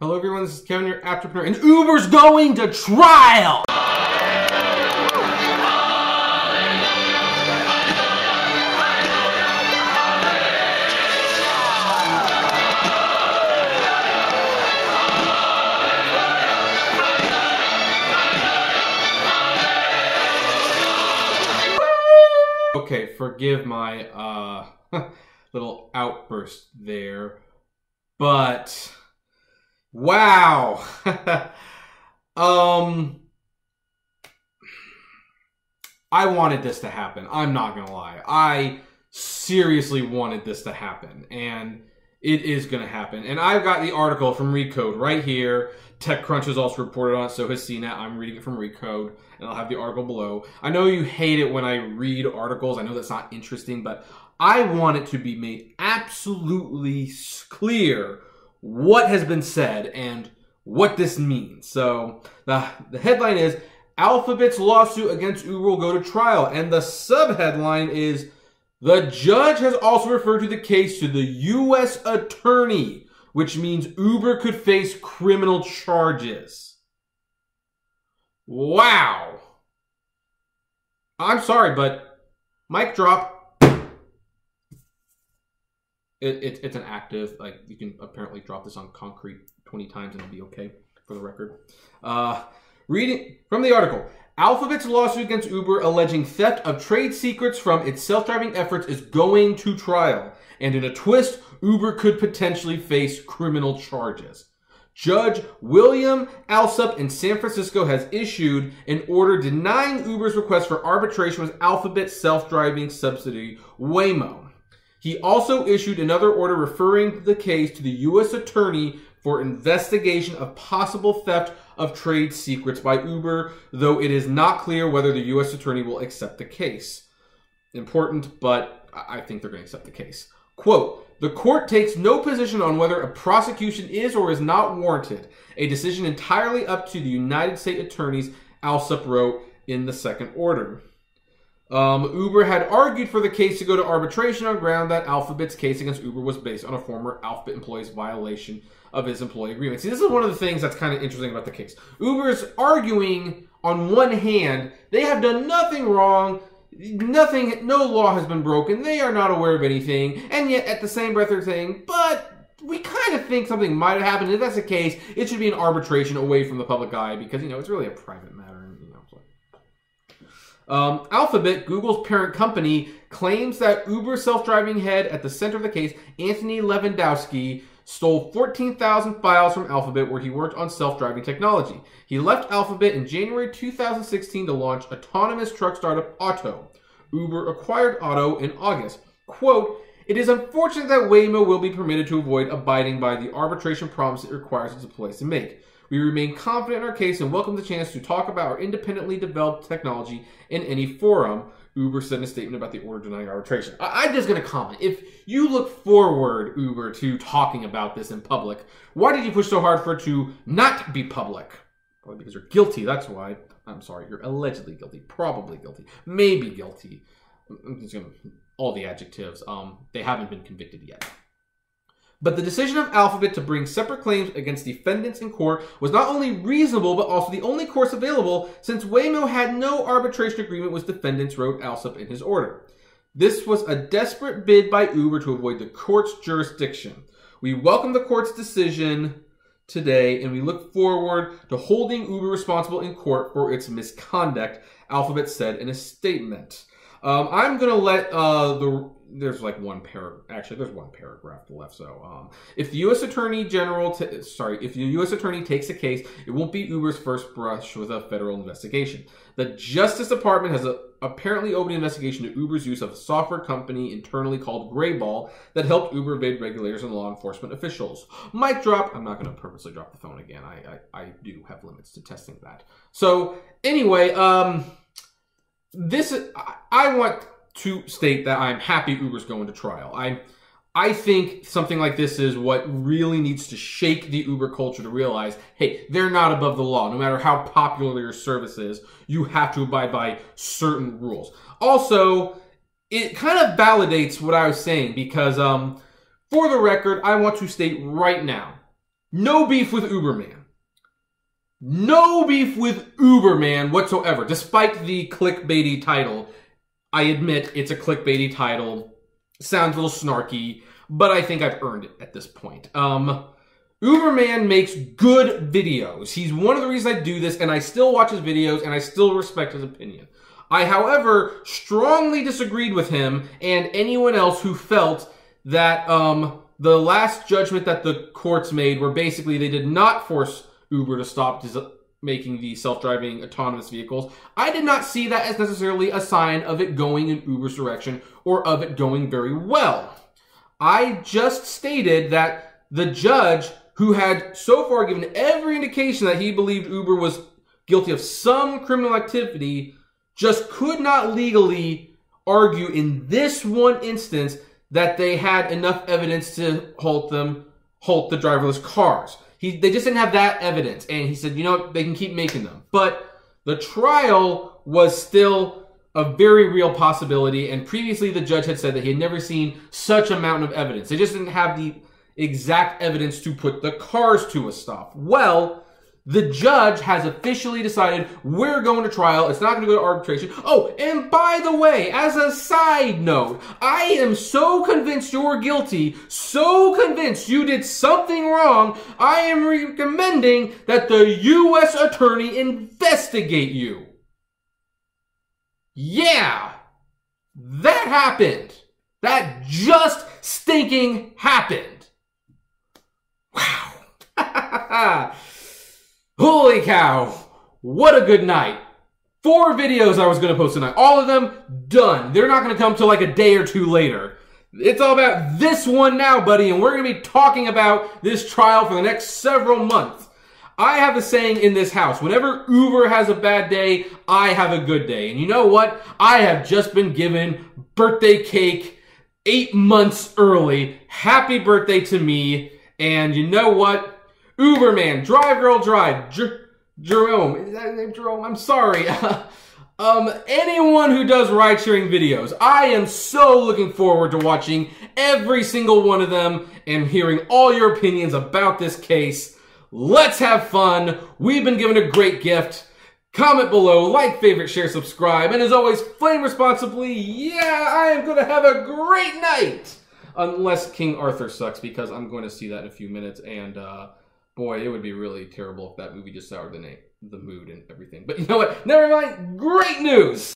Hello everyone, this is Kevin, your entrepreneur, and Uber's going to trial! Okay, forgive my little outburst there, but wow. I wanted this to happen. I'm not gonna lie. I seriously wanted this to happen, and it is gonna happen. And I've got the article from Recode right here. TechCrunch has also reported on it, so has CNET. I'm reading it from Recode, and I'll have the article below. I know you hate it when I read articles. I know that's not interesting, but I want it to be made absolutely clear what has been said and what this means. So the headline is, Alphabet's lawsuit against Uber will go to trial. And the subheadline is, the judge has also referred to the case to the U.S. attorney, which means Uber could face criminal charges. Wow. I'm sorry, but mic drop. It's an active, like, you can apparently drop this on concrete 20 times and it'll be okay, for the record. Reading from the article, Alphabet's lawsuit against Uber alleging theft of trade secrets from its self-driving efforts is going to trial. And in a twist, Uber could potentially face criminal charges. Judge William Alsup in San Francisco has issued an order denying Uber's request for arbitration with Alphabet's self-driving subsidiary, Waymo. He also issued another order referring the case to the U.S. attorney for investigation of possible theft of trade secrets by Uber, though it is not clear whether the U.S. attorney will accept the case. Important, but I think they're going to accept the case. Quote, the court takes no position on whether a prosecution is or is not warranted, a decision entirely up to the United States attorneys, Alsup wrote in the second order. Uber had argued for the case to go to arbitration on ground that Alphabet's case against Uber was based on a former Alphabet employee's violation of his employee agreement. See, this is one of the things that's kind of interesting about the case. Uber's arguing, on one hand, they have done nothing wrong, no law has been broken, they are not aware of anything, and yet at the same breath they're saying, but we kind of think something might have happened. If that's the case, it should be an arbitration away from the public eye because, you know, it's really a private matter. Alphabet, Google's parent company, claims that Uber's self-driving head at the center of the case, Anthony Levandowski, stole 14,000 files from Alphabet where he worked on self-driving technology. He left Alphabet in January 2016 to launch autonomous truck startup Otto. Uber acquired Otto in August. Quote, it is unfortunate that Waymo will be permitted to avoid abiding by the arbitration promise it requires its employees to make. We remain confident in our case and welcome the chance to talk about our independently developed technology in any forum, Uber said in a statement about the order denying arbitration. I'm just going to comment. If you look forward, Uber, to talking about this in public, why did you push so hard for it to not be public? Probably because you're guilty, that's why. I'm sorry, you're allegedly guilty, probably guilty, maybe guilty. I'm just going to, all the adjectives. They haven't been convicted yet. But the decision of Alphabet to bring separate claims against defendants in court was not only reasonable, but also the only course available since Waymo had no arbitration agreement with defendants, wrote Alsup in his order. This was a desperate bid by Uber to avoid the court's jurisdiction. We welcome the court's decision today, and we look forward to holding Uber responsible in court for its misconduct, Alphabet said in a statement. I'm going to let there's like one paragraph. Actually, there's one paragraph left. So, if the U.S. Attorney General, if the U.S. Attorney takes a case, it won't be Uber's first brush with a federal investigation. The Justice Department has apparently opened an investigation to Uber's use of a software company internally called Grayball that helped Uber evade regulators and law enforcement officials. Mic drop. I'm not going to purposely drop the phone again. I do have limits to testing that. So, anyway, I want to state that I'm happy Uber's going to trial. I think something like this is what really needs to shake the Uber culture to realize, hey, they're not above the law. No matter how popular your service is, you have to abide by certain rules. Also, it kind of validates what I was saying because, for the record, I want to state right now, No beef with Uberman. No beef with Uberman whatsoever, despite the clickbaity title. I admit it's a clickbaity title. Sounds a little snarky, but I think I've earned it at this point. Uberman makes good videos. He's one of the reasons I do this, and I still watch his videos, and I still respect his opinion. I, however, strongly disagreed with him and anyone else who felt that the last judgment that the courts made, where basically they did not force Uber to stop making the self-driving autonomous vehicles, I did not see that as necessarily a sign of it going in Uber's direction or of it going very well. I just stated that the judge, who had so far given every indication that he believed Uber was guilty of some criminal activity, just could not legally argue in this one instance that they had enough evidence to halt the driverless cars. They just didn't have that evidence. And he said, you know, they can keep making them. But the trial was still a very real possibility. And previously the judge had said that he had never seen such a mountain of evidence. They just didn't have the exact evidence to put the cars to a stop. Well, the judge has officially decided we're going to trial. It's not going to go to arbitration. Oh, and by the way, as a side note, I am so convinced you're guilty, so convinced you did something wrong, I am recommending that the U.S. attorney investigate you. Yeah, that happened. That just stinking happened. Wow. Holy cow, what a good night. 4 videos I was going to post tonight. All of them done. They're not going to come till like a day or two later. It's all about this one now, buddy, and we're going to be talking about this trial for the next several months. I have a saying in this house, whenever Uber has a bad day, I have a good day. And you know what? I have just been given birthday cake 8 months early. Happy birthday to me. And you know what? Uberman, Drive Girl Drive, Jerome, is that his name, Jerome? I'm sorry. Anyone who does ride-sharing videos, I am so looking forward to watching every single one of them and hearing all your opinions about this case. Let's have fun. We've been given a great gift. Comment below, like, favorite, share, subscribe, and as always, flame responsibly. Yeah, I am going to have a great night. Unless King Arthur sucks, because I'm going to see that in a few minutes, and boy, it would be really terrible if that movie just soured the mood and everything. But you know what? Never mind. Great news!